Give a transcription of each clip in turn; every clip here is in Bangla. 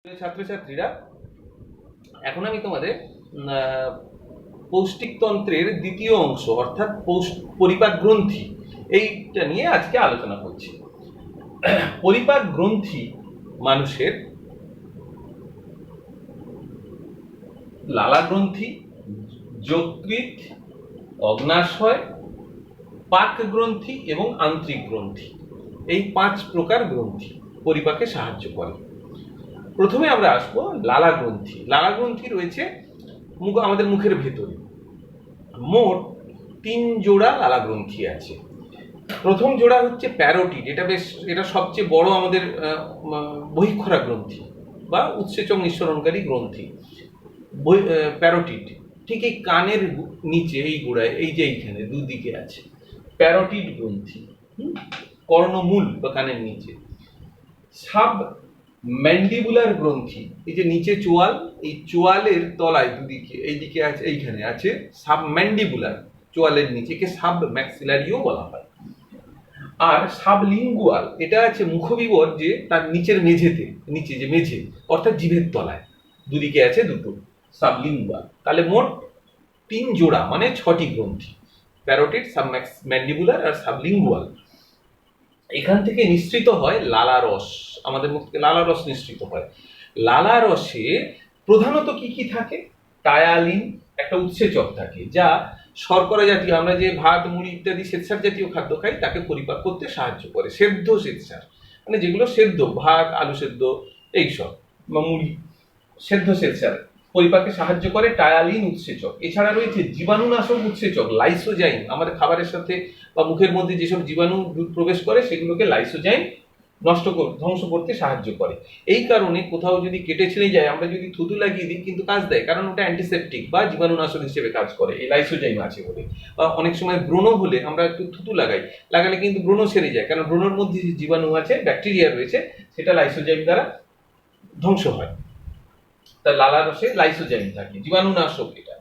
ছাত্রছাত্রীরা, এখন আমি তোমাদের পৌষ্টিকতন্ত্রের দ্বিতীয় অংশ অর্থাৎ পরিপাক গ্রন্থি এইটা নিয়ে আজকে আলোচনা করছি। পরিপাক গ্রন্থি মানুষের লালা গ্রন্থি, যকৃৎ, অগ্নাশয়, পাক গ্রন্থি এবং আন্ত্রিক গ্রন্থি, এই 5 প্রকার গ্রন্থি পরিপাকে সাহায্য করে। প্রথমে আমরা আসবো লালা গ্রন্থি। লালা গ্রন্থি রয়েছে আমাদের মুখের ভেতরে। মোট 3 জোড়া লালা গ্রন্থি আছে। প্রথম জোড়া হচ্ছে প্যারোটিড, এটা সবচেয়ে বড় আমাদের বহিঃক্ষরা গ্রন্থি বা উৎসেচক নিঃসরণকারী গ্রন্থি। প্যারোটিড ঠিক এই কানের নিচে, এই গোড়ায়, এই যে এইখানে দুদিকে আছে প্যারোটিড গ্রন্থি, কর্ণমূল বা কানের নিচে। সাব ম্যান্ডিবুলার গ্রন্থি, এই যে নিচে চোয়াল, এই চোয়ালের তলায় দুদিকে, এইদিকে আছে, এইখানে আছে সাব ম্যান্ডিবুলার, চোয়ালের নিচেকে সাব ম্যাক্সিলারিও বলা হয়। আর সাবলিঙ্গুয়াল, এটা আছে মুখবিবর, যে তার নিচের মেঝেতে, নিচে যে মেঝে অর্থাৎ জিভের তলায় দুদিকে আছে দুটো সাবলিঙ্গুয়াল। তাহলে মোট 3 জোড়া মানে 6টি গ্রন্থি, প্যারোটিড, সাব ম্যান্ডিবুলার আর সাবলিঙ্গুয়াল। এখান থেকে নিঃসৃত হয় লালা রস, আমাদের মুখ থেকে লালা রস নিঃসৃত হয়। লালা রসে প্রধানত কি কি থাকে? টায়ালিন একটা উৎসেচক থাকে, যা শর্করা জাতীয়, আমরা যে ভাত, মুড়ি ইত্যাদি শ্বেতসার জাতীয় খাদ্য খাই তাকে পরিপাক করতে সাহায্য করে। সেদ্ধ শ্বেতসার মানে যেগুলো সেদ্ধ, ভাত, আলু সেদ্ধ, এইসব বা মুড়ি, সেদ্ধ শ্বেতসার পরিপাকে সাহায্য করে টায়ালিন উৎসেচক। এছাড়া রয়েছে জীবাণুনাশক উৎসেচক লাইসোজাইম, আমাদের খাবারের সাথে বা মুখের মধ্যে যেসব জীবাণু প্রবেশ করে সেগুলোকে লাইসোজাইম ধ্বংস করতে সাহায্য করে। এই কারণে কোথাও যদি কেটে ছিঁড়ে যায়, আমরা যদি থুতু লাগিয়ে দিই কিন্তু কাজ দেয়, কারণ ওটা অ্যান্টিসেপটিক বা জীবাণুনাশক হিসেবে কাজ করে, এই লাইসোজাইম আছে বলে। বা অনেক সময় ব্রণ হলে আমরা একটু থুতু লাগালে কিন্তু ব্রণ সেরে যায়, কারণ ব্রণের মধ্যে যে জীবাণু আছে, ব্যাকটেরিয়া রয়েছে, সেটা লাইসোজাইম দ্বারা ধ্বংস হয়। তার লালা রসে লাইসোজাইম থাকে, জীবাণুনাশক এটা।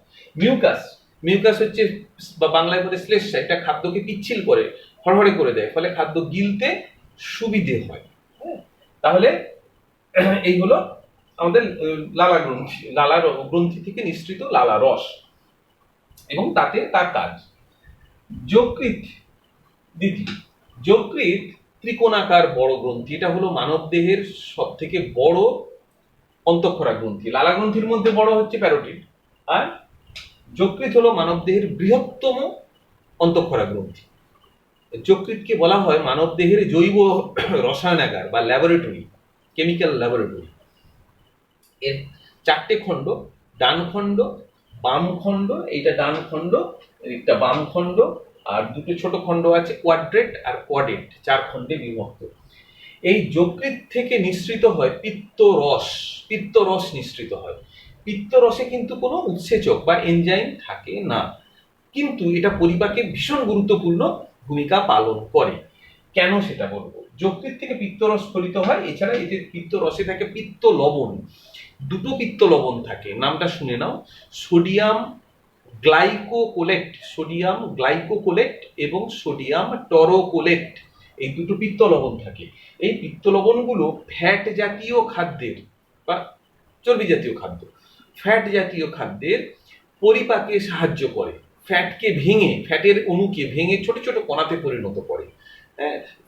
মিউকাস হচ্ছে বা বাংলায় বলে শ্লেষ্মা, এটা খাদ্যকে পিচ্ছিল করে, হড়হড়ে করে দেয়, ফলে খাদ্য গিলতে সুবিধে হয়। তাহলে এই হলো আমাদের লালা গ্রন্থি থেকে নিঃসৃত লালা রস এবং তাতে তার কাজ। যকৃৎ ত্রিকোণাকার বড় গ্রন্থি, এটা হলো মানব দেহের সব থেকে বড় অন্তঃক্ষরা গ্রন্থি। লালা গ্রন্থির মধ্যে বড় হচ্ছে প্যারোটিড, আর যকৃৎ হলো মানব দেহের বৃহত্তম অন্তঃক্ষরা গ্রন্থি। যকৃৎকে বলা হয় মানব দেহের জৈব রসায়নাগার বা ল্যাবরেটরি, কেমিক্যাল ল্যাবরেটরি। এর 4টে খণ্ড, ডান খণ্ড, বাম খণ্ড, এইটা ডান খণ্ড, একটা বাম খণ্ড, আর 2টো ছোট খণ্ড আছে কোয়াড্রেট আর কোয়াডেট, 4 খণ্ডে বিভক্ত। এই যকৃৎ থেকে নিঃসৃত হয় পিত্তরস নিঃসৃত হয়। পিত্তরসে কিন্তু কোনো উৎসেচক বা এনজাইম থাকে না, কিন্তু এটা পরিপাকে ভীষণ গুরুত্বপূর্ণ ভূমিকা পালন করে। কেন সেটা বলবো। যকৃৎ থেকে পিত্তরস স্খলিত হয়, এছাড়া এই যে পিত্তরসে থাকে পিত্ত লবণ, 2টো পিত্ত লবণ থাকে, নামটা শুনে নাও, সোডিয়াম গ্লাইকোকোলেট এবং সোডিয়াম টরোকোলেট, এই 2টো পিত্ত লবণ থাকে। এই পিত্ত লবণগুলো ফ্যাট জাতীয় খাদ্যের বা চর্বি জাতীয় খাদ্য, ফ্যাট জাতীয় খাদ্যের পরিপাকে সাহায্য করে, ফ্যাটের অণুকে ভেঙে ছোট ছোট কণাতে পরিণত করে।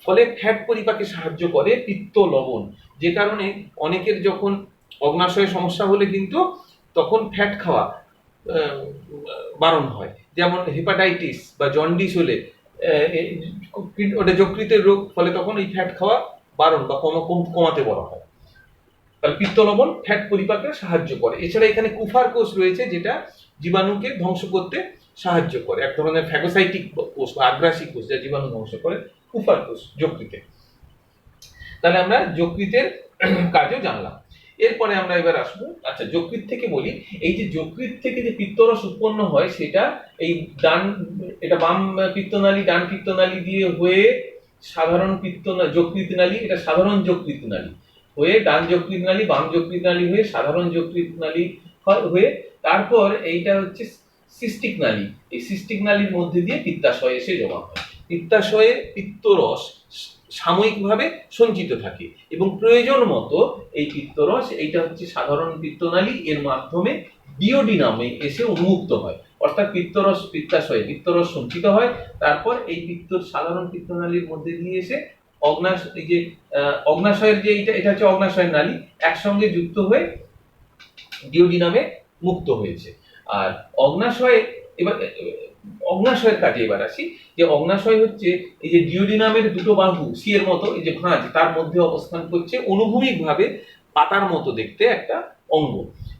ফলে ফ্যাট পরিপাকে সাহায্য করে পিত্ত লবণ, যে কারণে অনেকের যখন অগ্নাশয়ে সমস্যা হলে কিন্তু তখন ফ্যাট খাওয়া বারণ হয়। যেমন হেপাটাইটিস বা জন্ডিস হলে ওটা যকৃতের রোগ, ফলে তখন এই ফ্যাট খাওয়া বারণ বা কমাতে বলা হয়। তাহলে পিত্ত লবণ ফ্যাট পরিপাকে সাহায্য করে। এছাড়া এখানে কুফার কোষ রয়েছে, যেটা জীবাণুকে ধ্বংস করতে সাহায্য করে, এক ধরনের ফ্যাগোসাইটিক কোষ বা আগ্রাসী কোষ, যা জীবাণু ধ্বংস করে, কুফার কোষ যকৃতে। তাহলে আমরা যকৃতের কাজও জানলাম। এরপরে আমরা এবার আসবো, আচ্ছা যকৃৎ থেকে বলি, এই যে যকৃৎ থেকে যে পিত্তরস উৎপন্ন হয়, সেটা এই এটা বাম পিত্তনালী, ডান পিত্তনালী দিয়ে হয়ে সাধারণ যকৃৎ নালী, এটা সাধারণ যকৃৎ নালী হয়ে ডান যকৃৎ নালী, বাম যকৃৎ নালী হয়ে সাধারণ যকৃৎ নালী হয়ে, তারপর এইটা হচ্ছে সিস্টিক নালী, এই সিস্টিক নালীর মধ্যে দিয়ে পিত্তাশয়ে এসে জমা হয়। পিত্তাশয়ে পিত্তরস সাময়িকভাবে সঞ্চিত থাকে এবং প্রয়োজন মতো এই পিত্তরস, এইটা হচ্ছে সাধারণ পিত্তনালী, এর মাধ্যমে ডিওডিনামে এসে উন্মুক্ত হয়। অর্থাৎ পিত্তরস পিত্তাশয়ে পিত্তরস সঞ্চিত হয়, তারপর এই সাধারণ পিত্তনালীর মধ্যে দিয়ে এসে এই যে অগ্নাশয়ের যে এটা হচ্ছে অগ্নাশয়ের নালী, একসঙ্গে যুক্ত হয়ে ডিওডিনামে মুক্ত হয়েছে। আর অগ্নাশয়ে এবার অগ্নাশয়ের কাজে এবার আসি, যে অগ্নাশয় হচ্ছে এই যে ডিওডিনামের দুটো বাহু সি এর মতো, এই যে ভাঁজ তার মধ্যে অবস্থান করছে অনুভূমিকভাবে পাতার মতো দেখতে একটা অঙ্গ।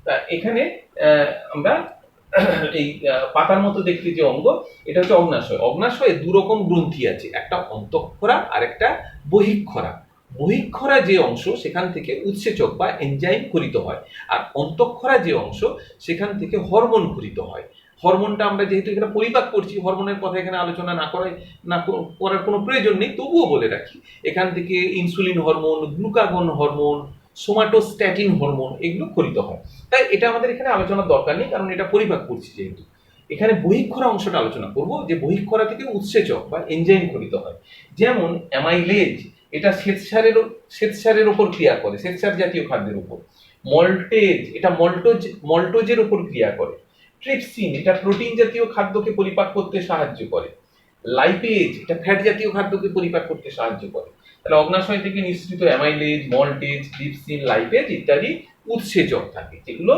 তা এখানে আমরা এই পাতার মতো দেখতে যে অঙ্গ, এটা হচ্ছে অগ্নাশয়। অগ্নাশয়ে দু রকম গ্রন্থি আছে, একটা অন্তঃক্ষরা আর একটা বহিঃক্ষরা। বহিঃক্ষরা যে অংশ সেখান থেকে উৎসেচক বা এনজাইম খরিত হয়, আর অন্তঃক্ষরা যে অংশ সেখান থেকে হরমোন খরিত হয়। হরমোনটা আমরা যেহেতু এখানে পরিপাক করছি, হরমোনের কথা এখানে আলোচনা না করার কোনো প্রয়োজন নেই, তবুও বলে রাখি, এখান থেকে insulin hormone, glucagon hormone, somatostatin hormone এগুলো খরিত হয়। তাই এটা আমাদের এখানে আলোচনার দরকার নেই, কারণ এটা পরিপাক করছি যেহেতু। এখানে বহিঃক্ষরা অংশটা আলোচনা করব, যে বহিঃক্ষরা থেকে উৎসেচক বা এনজাইম খরিত হয়। যেমন অ্যামাইলেজ, এটা শ্বেতসারের উপর ক্রিয়া করে, শ্বেতসার জাতীয় খাদ্যের উপর। মল্টেজ, এটা মল্টোজের উপর ক্রিয়া করে। ট্রিপসিন, এটা প্রোটিন জাতীয় খাদ্যকে পরিপাক করতে সাহায্য করে। লাইপেজ, এটা ফ্যাট জাতীয় খাদ্যকে পরিপাক করতে সাহায্য করে। তাহলে অগ্নাশয় থেকে নিঃসৃত অ্যামাইলেজ, মল্টেজ, ট্রিপসিন, লাইপেজ ইত্যাদি উৎসেচক থাকে, যেগুলো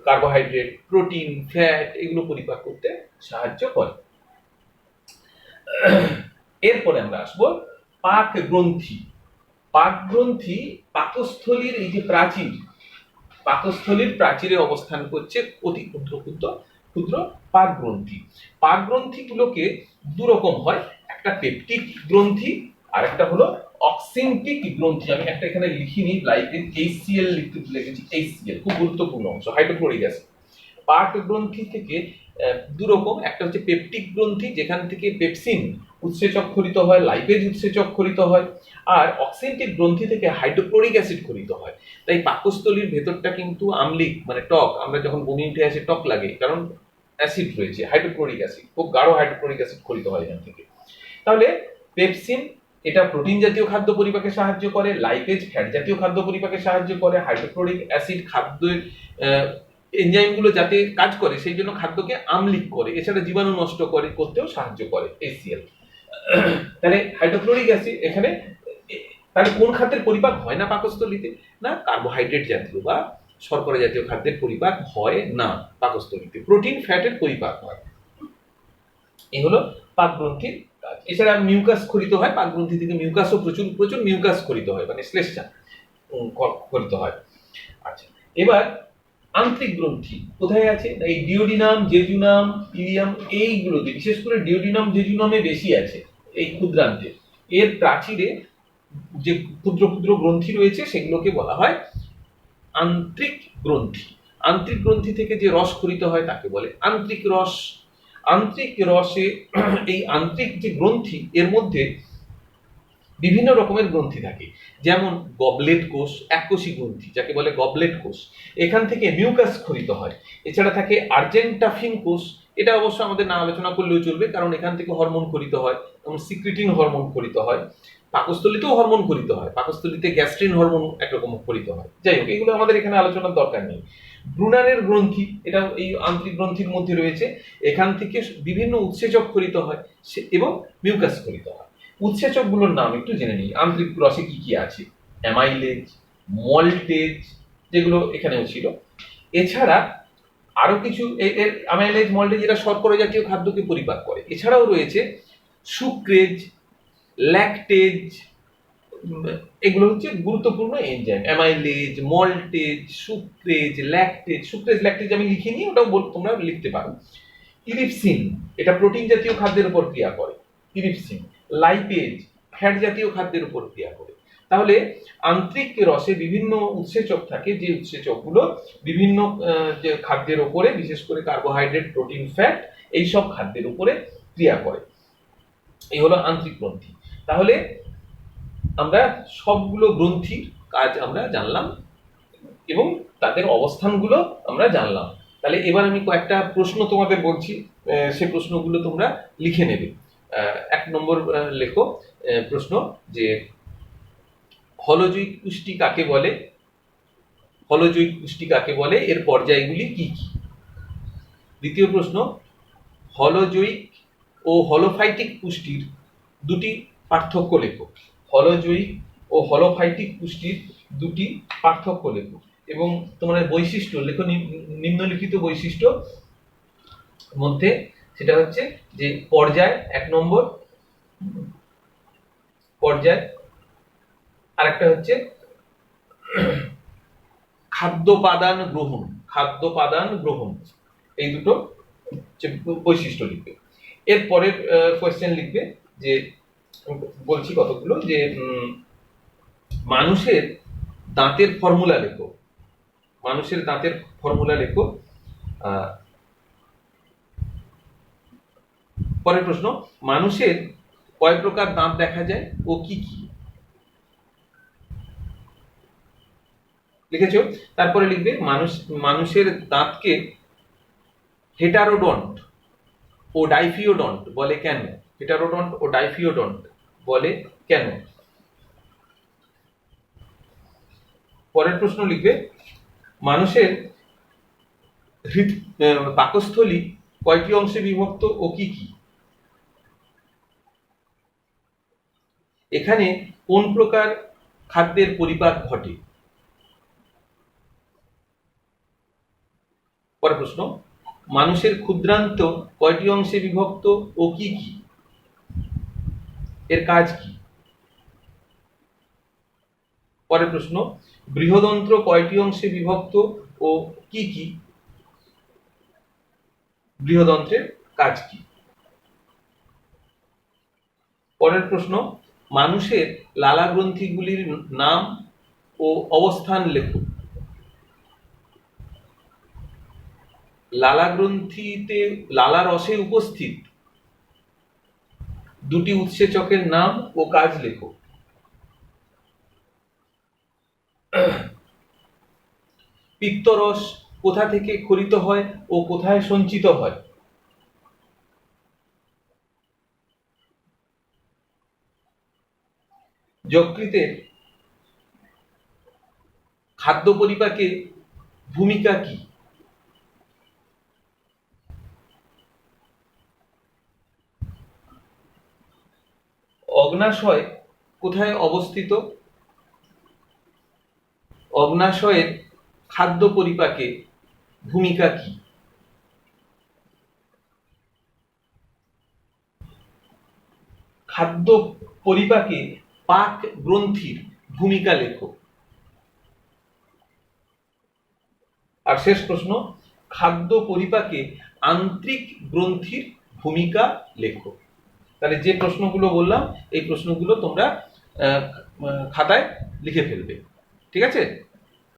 কার্বোহাইড্রেট, প্রোটিন, ফ্যাট এগুলো পরিপাক করতে সাহায্য করে। এরপরে আমরা আসবো পাক গ্রন্থি। পাক গ্রন্থি পাকস্থলীর এই যে প্রাচীর, পাকস্থলীর প্রাচীরে অবস্থান করছে অতি ক্ষুদ্র ক্ষুদ্র ক্ষুদ্র পাক গ্রন্থি। পাক গ্রন্থিগুলোকে দু রকম হয়, একটা পেপটিক গ্রন্থি আর একটা হলো অক্সিনটিক গ্রন্থি। আমি একটা এখানে লিখিনি, লাইপেজ HCl লিখেছি, HCl খুব গুরুত্বপূর্ণ অংশ, হাইড্রোক্লোরিক অ্যাসিড। পাক গ্রন্থি থেকে দু রকম, একটা হচ্ছে পেপটিক গ্রন্থি, যেখান থেকে পেপসিন উৎসেচক খরিত হয়, লাইপেজ উৎসেচক খরিত হয়, আর অক্সিনটিক গ্রন্থি থেকে হাইড্রোক্লোরিক অ্যাসিড খরিত হয়। তাই পাকস্থলীর ভেতরটা কিন্তু আম্লিক, মানে টক, আমরা যখন বমি উঠে আসে টক লাগে, কারণ অ্যাসিড রয়েছে, হাইড্রোক্লোরিক অ্যাসিড, খুব গাঢ় হাইড্রোক্লোরিক অ্যাসিড খরিত হয় এখান থেকে। তাহলে পেপসিন এটা প্রোটিন জাতীয় খাদ্য পরিপাকে সাহায্য করে, লাইপেজ ফ্যাট জাতীয় খাদ্য পরিপাকে সাহায্য করে, হাইড্রোক্লোরিক অ্যাসিড খাদ্যের এনজাইমগুলো যাতে কাজ করে সেই জন্য খাদ্যকে আম্লিক করে, এছাড়া জীবাণু নষ্ট করতেও সাহায্য করে HCl। তাহলে হাইড্রোক্লোরিক অ্যাসিড এখানে, তাহলে কোন খাদ্যের পরিপাক হয় না পাকস্থলীতে? না, কার্বোহাইড্রেট জাতীয় বা শর্করা জাতীয় খাদ্যের পরিপাক হয় না পাকস্থলীতে, প্রোটিন ফ্যাটের পরিপাক হয়। এই হলো পাক গ্রন্থির কাজ। এছাড়া মিউকাস খরিত হয়, পাক গ্রন্থি থেকে মিউকাসও প্রচুর প্রচুর মিউকাস খরিত হয়, মানে শ্লেষ্মা খরিত হয়। আচ্ছা, এবার আন্তরিক গ্রন্থি কোথায় আছে? এই ডিওডিনাম, জেজুনাম, ইলিয়াম এইগুলোতে, বিশেষ করে ডিওডিনাম জেজুনামে বেশি আছে এই ক্ষুদ্রান্তে। এর প্রাচীরে যে ক্ষুদ্র ক্ষুদ্র গ্রন্থি রয়েছে সেগুলোকে বলা হয় আন্তরিক গ্রন্থি। আন্তরিক গ্রন্থি থেকে যে রস খরিত হয় তাকে বলে আন্তরিক রস। আন্তরিক রসে এই আন্তরিক যে গ্রন্থি, এর মধ্যে বিভিন্ন রকমের গ্রন্থি থাকে, যেমন গবলেট কোষ, এককোষী গ্রন্থি যাকে বলে গবলেট কোষ, এখান থেকে মিউকাস খরিত হয়। এছাড়া থাকে আর্জেন্টাফিন কোষ, এটা অবশ্য আমাদের না আলোচনা করলেও চলবে, কারণ এখান থেকে হরমোন খরিত হয়, যেমন সিক্রিটিন হরমোন খরিত হয়। পাকস্থলীতেও হরমোন খরিত হয়, পাকস্থলীতে গ্যাস্ট্রিন হরমোন একরকম খরিত হয়। যাই হোক, এগুলো আমাদের এখানে আলোচনার দরকার নেই। ব্রুনারের গ্রন্থি, এটা এই আন্তরিক গ্রন্থির মধ্যে রয়েছে, এখান থেকে বিভিন্ন উৎসেচক খরিত হয় এবং মিউকাস খরিত হয়। উৎসেচকগুলোর নাম একটু জেনে নিই। আন্তরিক রসে কি কি আছে? অ্যামাইলেজ, মল্টেজ, যেগুলো এখানেও ছিল। এছাড়া আরো কিছু অ্যামাইলেজ, মল্টেজ এরা শর্করা জাতীয় খাদ্যকে পরিপাক করে। এছাড়াও রয়েছে সুক্রেজ, ল্যাকটেজ, এগুলো হচ্ছে গুরুত্বপূর্ণ enzyme. Amylase, maltase, sucrase, lactase, sucrase lactase আমি লিখিনি, ওটাও তোমরা লিখতে পারো। ইরিপসিন, এটা প্রোটিন জাতীয় খাদ্যের উপর ক্রিয়া করে, ইরিপসিন। লাইপেজ, ফ্যাট জাতীয় খাদ্যের উপর ক্রিয়া করে। তাহলে আন্তরিক রসে বিভিন্ন উৎসেচক থাকে, যে উৎসেচকগুলো বিভিন্ন যে খাদ্যের উপরে, বিশেষ করে কার্বোহাইড্রেট, প্রোটিন, ফ্যাট এইসব খাদ্যের উপরে ক্রিয়া করে। এই হলো আন্তরিক গ্রন্থি। তাহলে আমরা সবগুলো গ্রন্থির কাজ আমরা জানলাম এবং তাদের অবস্থানগুলো আমরা জানলাম। তাহলে এবার আমি কয়েকটা প্রশ্ন তোমাদের বলছি, সে প্রশ্নগুলো তোমরা লিখে নেবে। এক নম্বর লেখো প্রশ্ন যে হলজৈব পুষ্টি কাকে বলে, হলজৈব পুষ্টি কাকে বলে, এর পর্যায়গুলি কি কি। দ্বিতীয় প্রশ্ন, হলজৈব ও হলোফাইটিক পুষ্টির দুটি পার্থক্য লেখো, হলজৈব ও হলোফাইটিক পুষ্টির দুটি পার্থক্য লেখো এবং তোমার বৈশিষ্ট্য লেখো, নিম্নলিখিত বৈশিষ্ট্য মধ্যে সেটা হচ্ছে যে পর্যায়, এক নম্বর পর্যায়, আরেকটা হচ্ছে খাদ্যোপাদান গ্রহণ, খাদ্যোপাদান গ্রহণ, এই দুটো বৈশিষ্ট্য লিখবে। এর পরের কোয়েশ্চেন লিখবে যে বলছি কতগুলো, যে মানুষের দাঁতের ফর্মুলা লেখো, মানুষের দাঁতের ফর্মুলা লেখো। পরের প্রশ্ন, মানুষের কয় প্রকার দাঁত দেখা যায় ও কি কি, লিখেছ। তারপরে লিখবে মানুষের দাঁতকে হেটারোডন্ট ও ডাইফিওডন্ট বলে কেন, হেটারোডন্ট ও ডাইফিওডন্ট বলে কেন। পরের প্রশ্ন লিখবে মানুষের পাকস্থলী কয়টি অংশে বিভক্ত ও কি কি, এখানে কোন প্রকার খাদ্যের পরিপাক ঘটে। পরের প্রশ্ন, মানুষের ক্ষুদ্রান্ত কয়টি অংশে বিভক্ত ও কি কি, এর কাজ কি। পরের প্রশ্ন, বৃহদন্ত্র কয়টি অংশে বিভক্ত ও কি কি, বৃহদন্ত্রের কাজ কি। পরের প্রশ্ন, মানুষের লালা গ্রন্থিগুলির নাম ও অবস্থান লেখো। লালা গ্রন্থিতে লালা রসে উপস্থিত দুটি উৎসেচকের নাম ও কাজ লেখো। পিত্তরস কোথা থেকে ক্ষরিত হয় ও কোথায় সঞ্চিত হয়। যকৃতের খাদ্য পরিপাকে ভূমিকা কি। অগ্নাশয় কোথায় অবস্থিত, অগ্নাশয়ের খাদ্য পরিপাকে ভূমিকা কি। খাদ্য পরিপাকে পাক গ্রন্থির ভূমিকা লেখো। আর শেষ প্রশ্ন, খাদ্য পরিপাকে আন্ত্রিক গ্রন্থির ভূমিকা লেখো। তাহলে যে প্রশ্নগুলো বললাম এই প্রশ্নগুলো তোমরা খাতায় লিখে ফেলবে, ঠিক আছে।